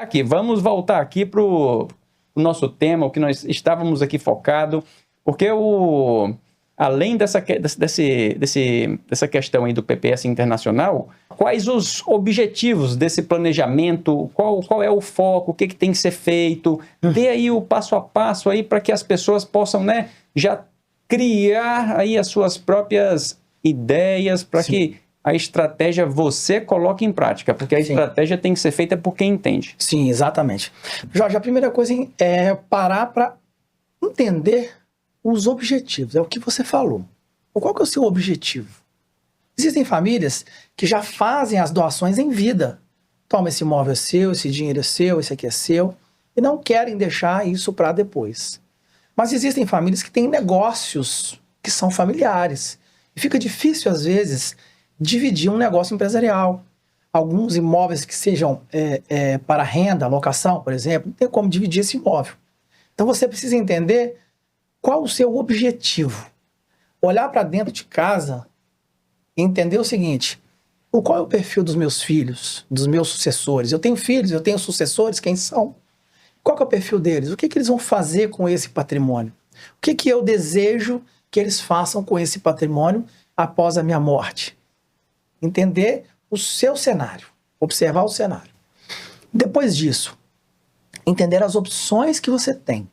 Aqui, vamos voltar aqui para o nosso tema, o que nós estávamos aqui focado, porque além dessa questão aí do PPS internacional, quais os objetivos desse planejamento, qual é o foco, o que tem que ser feito, dê aí o passo a passo aí para que as pessoas possam, né, já criar aí as suas próprias ideias para que a estratégia você coloque em prática, porque a estratégia tem que ser feita por quem entende. Sim, exatamente. Jorge, a primeira coisa é parar para entender os objetivos, é o que você falou. Qual que é o seu objetivo? Existem famílias que já fazem as doações em vida. Toma, esse imóvel é seu, esse dinheiro é seu, esse aqui é seu, e não querem deixar isso para depois. Mas existem famílias que têm negócios que são familiares. E fica difícil, às vezes, dividir um negócio empresarial. Alguns imóveis que sejam para renda, locação, por exemplo, não tem como dividir esse imóvel. Então você precisa entender qual o seu objetivo. Olhar para dentro de casa e entender o seguinte: qual é o perfil dos meus filhos, dos meus sucessores? Eu tenho filhos, eu tenho sucessores, quem são? Qual que é o perfil deles? O que eles vão fazer com esse patrimônio? O que eu desejo que eles façam com esse patrimônio após a minha morte? Entender o seu cenário, observar o cenário. Depois disso, entender as opções que você tem.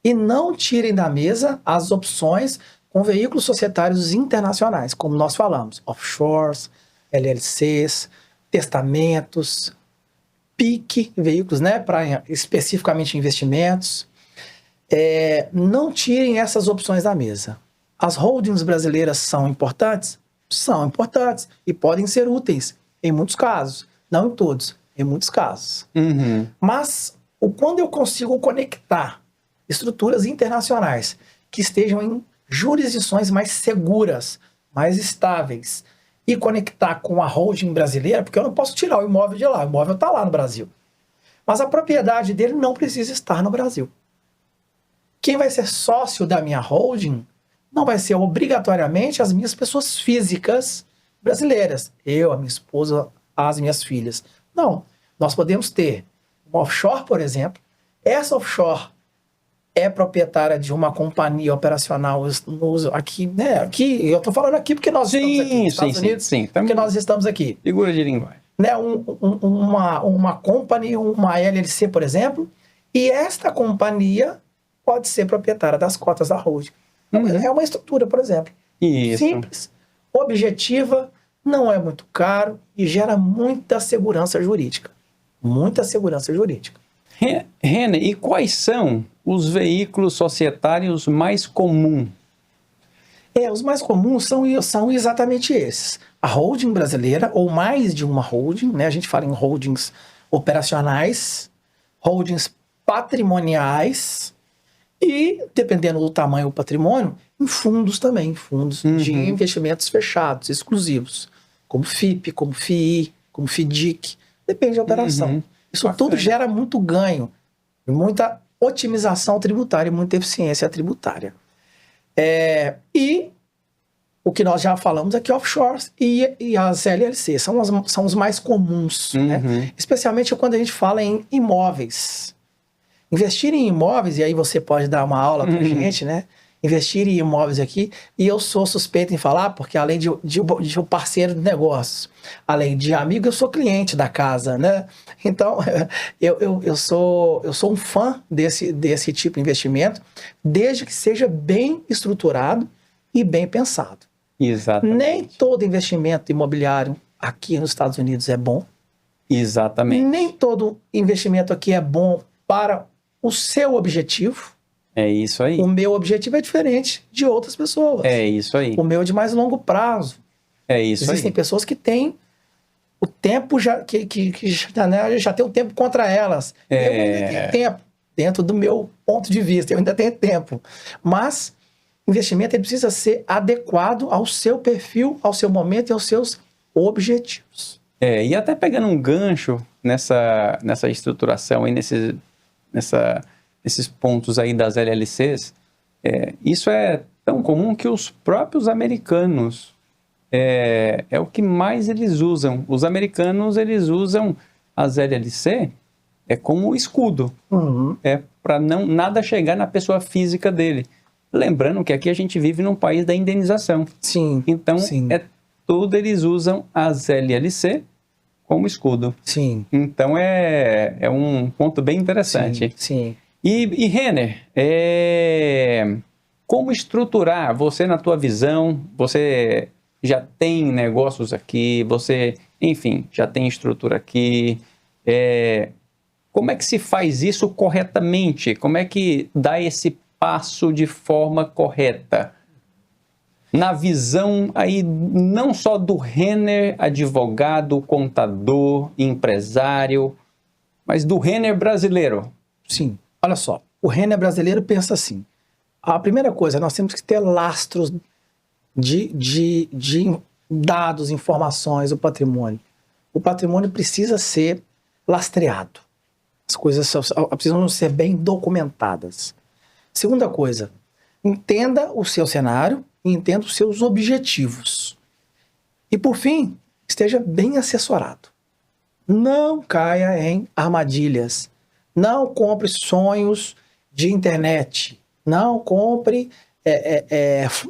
E não tirem da mesa as opções com veículos societários internacionais, como nós falamos, offshores, LLCs, testamentos, PIC, veículos, né, para especificamente investimentos. Não tirem essas opções da mesa. As holdings brasileiras são importantes? São importantes e podem ser úteis em muitos casos, não em todos, em muitos casos. Mas quando eu consigo conectar estruturas internacionais que estejam em jurisdições mais seguras, mais estáveis, e conectar com a holding brasileira, porque eu não posso tirar o imóvel de lá, o imóvel está lá no Brasil. Mas a propriedade dele não precisa estar no Brasil. Quem vai ser sócio da minha holding não vai ser obrigatoriamente as minhas pessoas físicas brasileiras. Eu, a minha esposa, as minhas filhas. Não. Nós podemos ter uma offshore, por exemplo. Essa offshore é proprietária de uma companhia operacional aqui, né? Aqui, eu estou falando aqui porque nós estamos aqui nos Estados Unidos. Porque nós estamos aqui. Figura de linguagem. Né? Uma company, uma LLC, por exemplo, e esta companhia pode ser proprietária das cotas da holding. É uma estrutura, por exemplo. Isso. Simples, objetiva, não é muito caro e gera muita segurança jurídica. Muita segurança jurídica. René, e quais são os veículos societários mais comuns? Os mais comuns são exatamente esses. A holding brasileira, ou mais de uma holding, né? A gente fala em holdings operacionais, holdings patrimoniais e, dependendo do tamanho do patrimônio, em fundos também, fundos de investimentos fechados, exclusivos, como FIP, como FII, como FIDIC, depende da operação. Isso tudo gera muito ganho, muita otimização tributária e muita eficiência tributária. E o que nós já falamos aqui, offshores e as LLC, são os mais comuns, né? Especialmente quando a gente fala em imóveis. Investir em imóveis, e aí você pode dar uma aula pra gente, né? Investir em imóveis aqui, e eu sou suspeito em falar, porque além de um parceiro de negócios, além de amigo, eu sou cliente da casa, né? Então, eu sou um fã desse tipo de investimento, desde que seja bem estruturado e bem pensado. Exatamente. Nem todo investimento imobiliário aqui nos Estados Unidos é bom. Exatamente. Nem todo investimento aqui é bom para o seu objetivo. É isso aí. O meu objetivo é diferente de outras pessoas. É isso aí. O meu é de mais longo prazo. É isso aí. Existem pessoas que têm o tempo já tem o tempo contra elas. Eu ainda tenho tempo, dentro do meu ponto de vista, eu ainda tenho tempo. Mas investimento ele precisa ser adequado ao seu perfil, ao seu momento e aos seus objetivos. E até pegando um gancho nessa estruturação aí, nesses pontos aí das LLCs, isso é tão comum que os próprios americanos é o que mais eles usam. Os americanos, eles usam as LLC é como escudo. É para não nada chegar na pessoa física dele. Lembrando que aqui a gente vive num país da indenização. Sim. Então, sim. tudo eles usam as LLC como escudo. Sim. Então, é um ponto bem interessante. Sim. E Renner, como estruturar, você na tua visão, você já tem negócios aqui, você, enfim, já tem estrutura aqui, como é que se faz isso corretamente? Como é que dá esse passo de forma correta? Na visão aí, não só do Renner, advogado, contador, empresário, mas do Renner brasileiro. Sim. Olha só, o Renner brasileiro pensa assim. A primeira coisa, nós temos que ter lastros de dados, informações, o patrimônio. O patrimônio precisa ser lastreado. As coisas precisam ser bem documentadas. Segunda coisa, entenda o seu cenário e entenda os seus objetivos. E por fim, esteja bem assessorado. Não caia em armadilhas. Não compre sonhos de internet. Não compre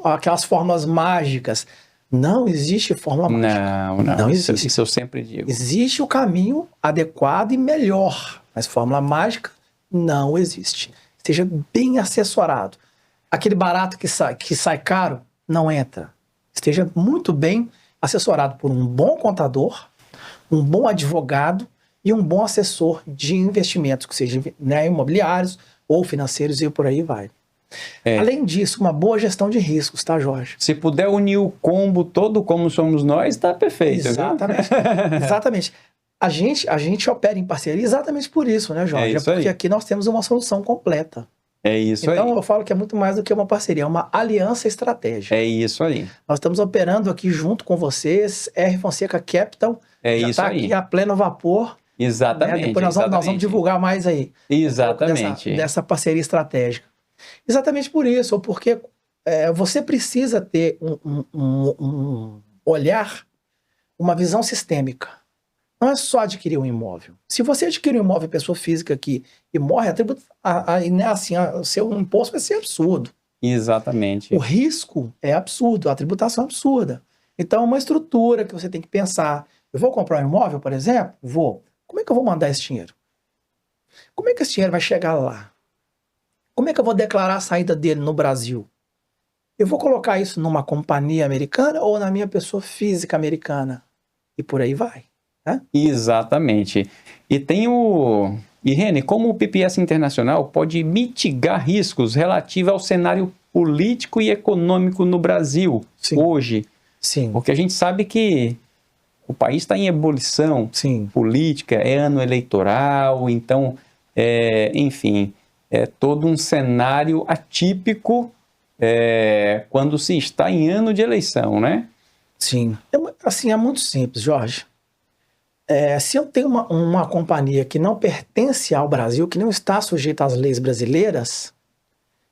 aquelas fórmulas mágicas. Não existe fórmula mágica. Não existe. Isso eu sempre digo. Existe o caminho adequado e melhor, mas fórmula mágica não existe. Esteja bem assessorado. Aquele barato que sai caro, não entra. Esteja muito bem assessorado por um bom contador, um bom advogado e um bom assessor de investimentos, que sejam imobiliários ou financeiros e por aí vai. Além disso, uma boa gestão de riscos, tá, Jorge? Se puder unir o combo todo como somos nós, tá perfeito. Exatamente. Exatamente. A gente opera em parceria exatamente por isso, né, Jorge? Isso porque aí. aqui nós temos uma solução completa. É isso então, aí. eu falo que é muito mais do que uma parceria, é uma aliança estratégica. É isso aí. Nós estamos operando aqui junto com vocês, R. Fonseca Capital. É já isso está aí. aqui a pleno vapor. Exatamente. Né? Depois nós vamos divulgar mais aí. Exatamente. Dessa parceria estratégica. Exatamente por isso, ou porque você precisa ter um olhar, uma visão sistêmica. Não é só adquirir um imóvel. Se você adquirir um imóvel, pessoa física aqui, e morre, o seu imposto vai ser absurdo. Exatamente. O risco é absurdo, a tributação é absurda. Então, é uma estrutura que você tem que pensar. Eu vou comprar um imóvel, por exemplo? Vou. Como é que eu vou mandar esse dinheiro? Como é que esse dinheiro vai chegar lá? Como é que eu vou declarar a saída dele no Brasil? Eu vou colocar isso numa companhia americana ou na minha pessoa física americana? E por aí vai. Né? Exatamente. E tem E, Rene, como o PPS internacional pode mitigar riscos relativos ao cenário político e econômico no Brasil hoje? Sim. Porque a gente sabe que o país está em ebulição política, é ano eleitoral, então, enfim, é todo um cenário atípico quando se está em ano de eleição, né? Sim. Assim, é muito simples, Jorge. Se eu tenho uma companhia que não pertence ao Brasil, que não está sujeita às leis brasileiras,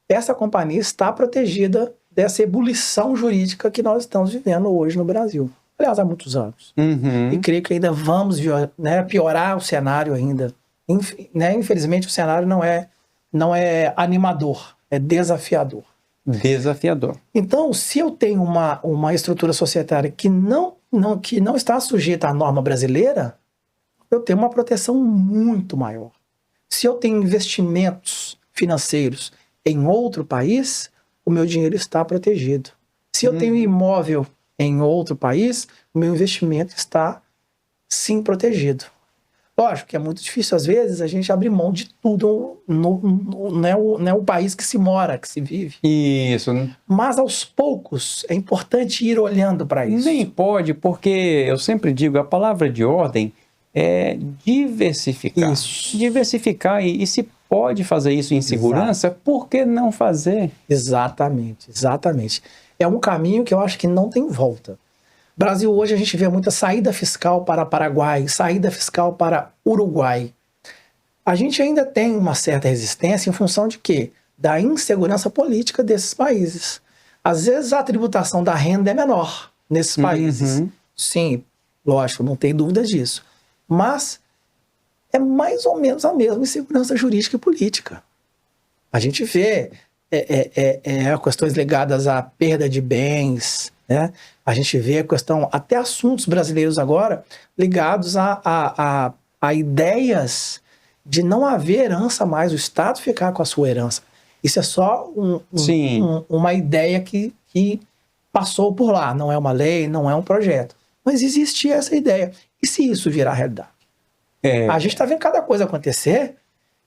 essa companhia está protegida dessa ebulição jurídica que nós estamos vivendo hoje no Brasil. Aliás, há muitos anos. Uhum. E creio que ainda vamos piorar o cenário ainda. Infelizmente, o cenário não é animador, é desafiador. Desafiador. Então, se eu tenho uma estrutura societária que não está sujeita à norma brasileira, eu tenho uma proteção muito maior. Se eu tenho investimentos financeiros em outro país, o meu dinheiro está protegido. Se eu tenho imóvel em outro país, o meu investimento está, sim, protegido. Lógico que é muito difícil, às vezes, a gente abrir mão de tudo, não é o país que se mora, que se vive. Isso. Mas, aos poucos, é importante ir olhando para isso. Nem pode, porque eu sempre digo, a palavra de ordem é diversificar. Isso. Diversificar, e se pode fazer isso em segurança, por que não fazer? Exatamente, exatamente. É um caminho que eu acho que não tem volta. Brasil, hoje a gente vê muita saída fiscal para Paraguai, saída fiscal para Uruguai. A gente ainda tem uma certa resistência em função de quê? Da insegurança política desses países. Às vezes a tributação da renda é menor nesses países. Sim, lógico, não tem dúvida disso. Mas é mais ou menos a mesma insegurança jurídica e política. A gente vê questões ligadas à perda de bens, né? A gente vê a questão, até assuntos brasileiros agora, ligados a ideias de não haver herança mais, o Estado ficar com a sua herança. Isso é só uma ideia que passou por lá, não é uma lei, não é um projeto. Mas existia essa ideia. E se isso virar realidade? A gente está vendo cada coisa acontecer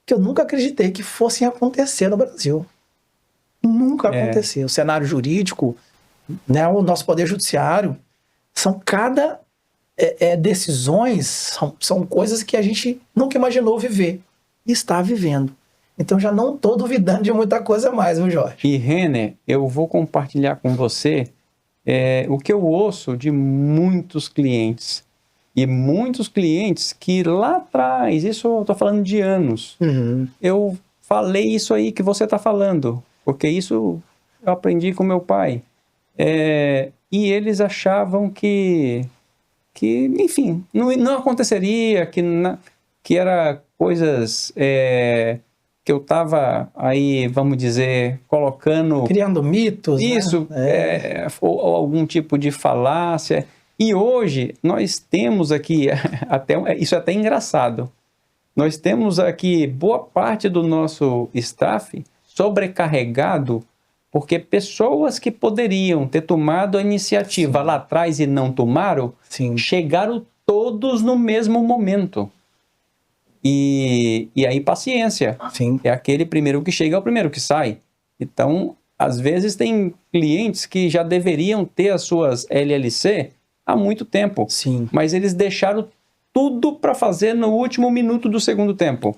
que eu nunca acreditei que fossem acontecer no Brasil. Nunca aconteceu. O cenário jurídico, né, o nosso poder judiciário, são cada decisões, são coisas que a gente nunca imaginou viver e está vivendo. Então já não estou duvidando de muita coisa mais, viu, Jorge? E, Renner, eu vou compartilhar com você o que eu ouço de muitos clientes. E muitos clientes que lá atrás, isso eu estou falando de anos, eu falei isso aí que você está falando, porque isso eu aprendi com meu pai. E eles achavam que enfim, não aconteceria, que era coisas que eu estava aí, vamos dizer, colocando... Criando mitos, isso, né? Ou algum tipo de falácia. E hoje nós temos aqui, isso é até engraçado, nós temos aqui boa parte do nosso staff sobrecarregado porque pessoas que poderiam ter tomado a iniciativa lá atrás e não tomaram, chegaram todos no mesmo momento. E aí paciência, é aquele primeiro que chega é o primeiro que sai. Então, às vezes tem clientes que já deveriam ter as suas LLC há muito tempo, mas eles deixaram tudo para fazer no último minuto do segundo tempo.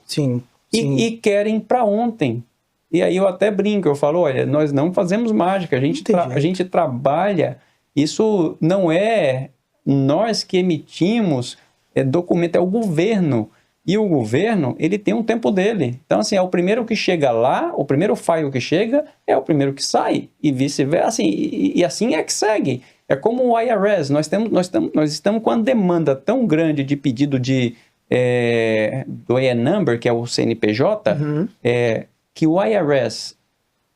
E querem para ontem. E aí eu até brinco, eu falo, olha, nós não fazemos mágica, a gente trabalha, isso não é nós que emitimos documento, é o governo. E o governo, ele tem um tempo dele. Então, assim, é o primeiro que chega lá, o primeiro file que chega é o primeiro que sai, e vice-versa, assim, e assim é que segue. É como o IRS, nós estamos com uma demanda tão grande de pedido do EIN number, que é o CNPJ, que o IRS,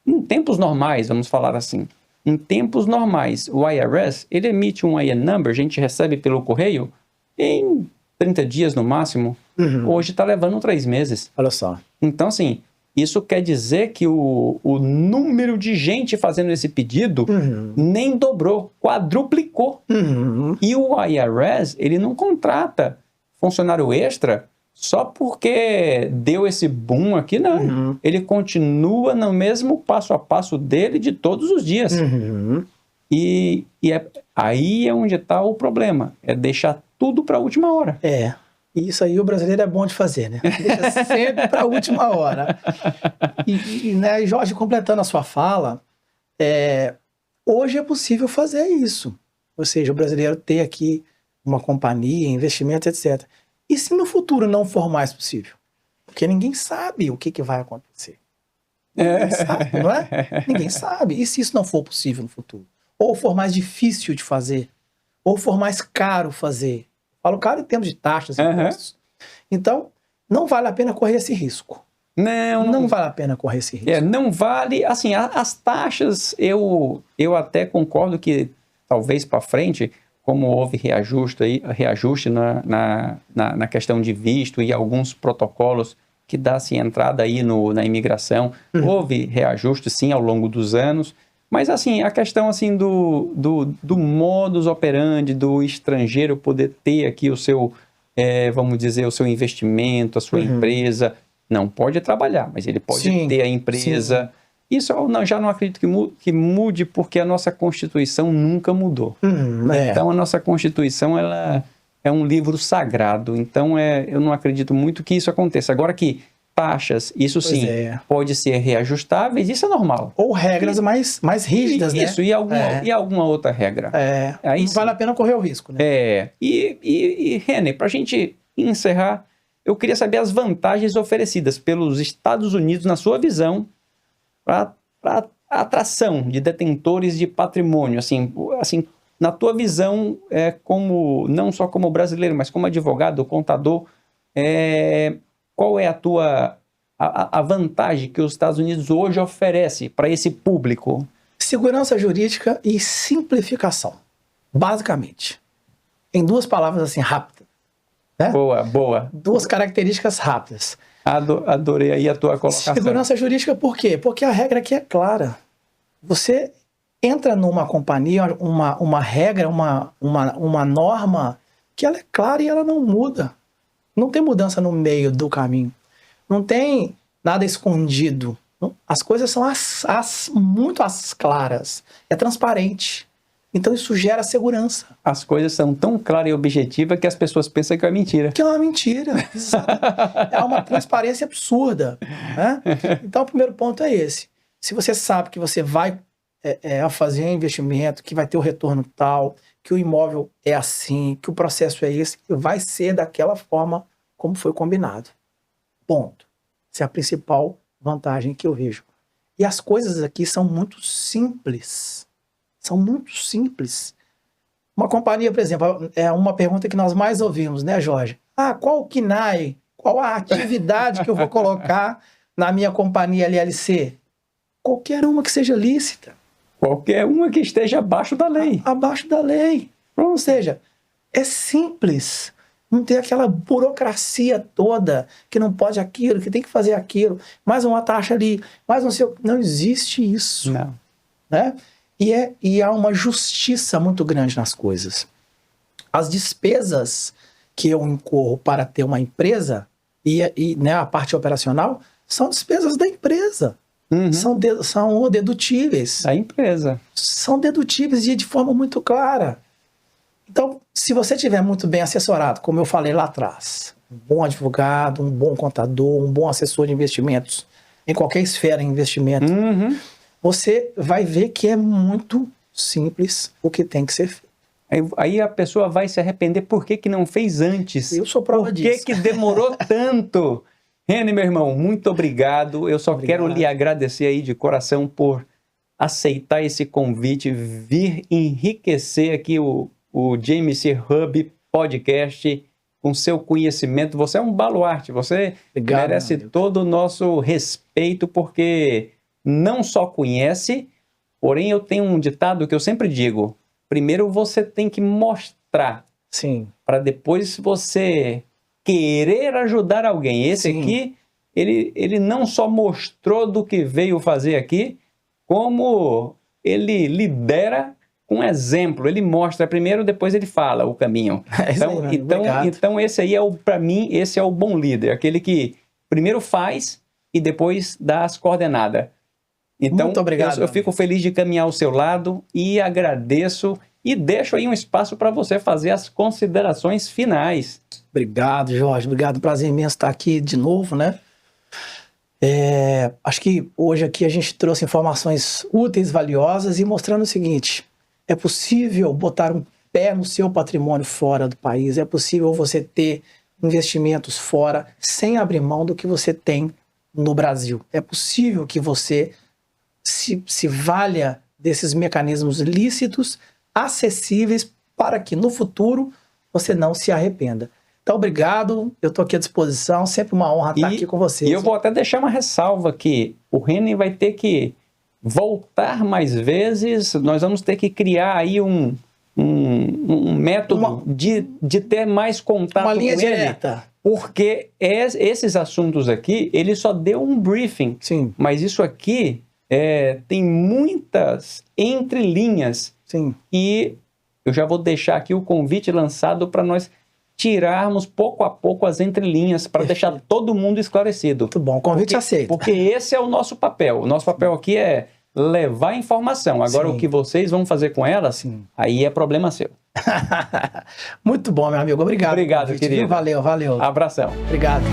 em tempos normais, vamos falar assim, em tempos normais, o IRS, ele emite um EIN number, a gente recebe pelo correio em 30 dias no máximo. Hoje está levando 3 meses. Olha só. Então, assim, isso quer dizer que o número de gente fazendo esse pedido nem dobrou, quadruplicou. E o IRS, ele não contrata funcionário extra só porque deu esse boom aqui, não. Ele continua no mesmo passo a passo dele de todos os dias. Aí é onde está o problema, é deixar tudo para a última hora. E isso aí o brasileiro é bom de fazer, né? Deixa sempre para a última hora. Né, Jorge, completando a sua fala, hoje é possível fazer isso. Ou seja, o brasileiro ter aqui uma companhia, investimento, etc. E se no futuro não for mais possível? Porque ninguém sabe o que vai acontecer. Ninguém sabe, não é? Ninguém sabe. E se isso não for possível no futuro? Ou for mais difícil de fazer? Ou for mais caro fazer? Falo caro em termos de taxas e impostos. Então, não vale a pena correr esse risco. Não vale a pena correr esse risco. Não vale. Assim, as taxas, eu até concordo que talvez para frente, como houve reajuste na questão de visto e alguns protocolos que dá-se entrada aí na imigração, houve reajuste sim ao longo dos anos. Mas, assim, a questão, assim, do modus operandi do estrangeiro poder ter aqui o seu, vamos dizer, o seu investimento, a sua empresa, não pode trabalhar, mas ele pode ter a empresa. Isso eu já não acredito que mude, porque a nossa Constituição nunca mudou. Então, a nossa Constituição, ela é um livro sagrado. Então, eu não acredito muito que isso aconteça. Agora que taxas, isso pode ser reajustáveis, isso é normal. Ou regras mais rígidas, né? Isso, e alguma outra regra. Aí não vale a pena correr o risco, né? E Renner, para a gente encerrar, eu queria saber as vantagens oferecidas pelos Estados Unidos, na sua visão, para a atração de detentores de patrimônio, assim, na tua visão, como, não só como brasileiro, mas como advogado, contador, qual é a vantagem que os Estados Unidos hoje oferece para esse público? Segurança jurídica e simplificação, basicamente. Em duas palavras assim, rápidas. Né? Boa. Duas características rápidas. Adorei aí a tua colocação. Segurança jurídica por quê? Porque a regra aqui é clara. Você entra numa companhia, uma regra, uma norma que ela é clara e ela não muda. Não tem mudança no meio do caminho. Não tem nada escondido. As coisas são muito claras. É transparente. Então isso gera segurança. As coisas são tão claras e objetivas que as pessoas pensam que é mentira. Que é uma mentira. É uma transparência absurda. Né? Então o primeiro ponto é esse. Se você sabe que você vai fazer um investimento, que vai ter o retorno tal, que o imóvel é assim, que o processo é esse, vai ser daquela forma como foi combinado. Ponto. Essa é a principal vantagem que eu vejo. E as coisas aqui são muito simples. São muito simples. Uma companhia, por exemplo, é uma pergunta que nós mais ouvimos, né, Jorge? Qual o KNAI? Qual a atividade que eu vou colocar na minha companhia LLC? Qualquer uma que seja lícita. Qualquer uma que esteja abaixo da lei. Abaixo da lei. Ou seja, é simples. Não tem aquela burocracia toda, que não pode aquilo, que tem que fazer aquilo, mais uma taxa ali, mais não sei o... Não existe isso. Não. Né? E há uma justiça muito grande nas coisas. As despesas que eu incorro para ter uma empresa, né, a parte operacional, são despesas da empresa. Uhum. São dedutíveis. Da empresa. São dedutíveis e de forma muito clara. Então, se você estiver muito bem assessorado, como eu falei lá atrás, um bom advogado, um bom contador, um bom assessor de investimentos, em qualquer esfera de investimento, você vai ver que é muito simples o que tem que ser feito. Aí a pessoa vai se arrepender por que não fez antes. Eu sou prova disso. Por que demorou tanto? Reni, meu irmão, muito obrigado. Eu só quero lhe agradecer aí de coração por aceitar esse convite, vir enriquecer aqui o JMC Hub Podcast com seu conhecimento. Você é um baluarte, você merece todo o nosso respeito, porque não só conhece, porém eu tenho um ditado que eu sempre digo: primeiro você tem que mostrar, para depois você querer ajudar alguém. Esse aqui, ele não só mostrou do que veio fazer aqui, como ele lidera com exemplo. Ele mostra primeiro, depois ele fala o caminho. Então esse aí para mim, esse é o bom líder, aquele que primeiro faz e depois dá as coordenadas. Então, muito obrigado. Eu fico feliz de caminhar ao seu lado e agradeço e deixo aí um espaço para você fazer as considerações finais. Obrigado, Jorge. Obrigado. Prazer imenso estar aqui de novo, né? Acho que hoje aqui a gente trouxe informações úteis, valiosas e mostrando o seguinte: é possível botar um pé no seu patrimônio fora do país, é possível você ter investimentos fora sem abrir mão do que você tem no Brasil. É possível que você se valha desses mecanismos lícitos, acessíveis, para que no futuro você não se arrependa. Então, obrigado, eu estou aqui à disposição, sempre uma honra estar aqui com vocês. E eu vou até deixar uma ressalva aqui: o Reni vai ter que voltar mais vezes, nós vamos ter que criar aí um método de ter mais contato com ele. Uma linha direta. Porque esses assuntos aqui, ele só deu um briefing. Sim. Mas isso aqui tem muitas entrelinhas. Sim. E eu já vou deixar aqui o convite lançado para nós tirarmos pouco a pouco as entrelinhas, para deixar todo mundo esclarecido. Muito bom, convite aceito. Porque esse é o nosso papel. O nosso papel aqui é levar informação. Agora, o que vocês vão fazer com ela, aí é problema seu. Muito bom, meu amigo. Obrigado. Obrigado, querido. Valeu. Abração. Obrigado.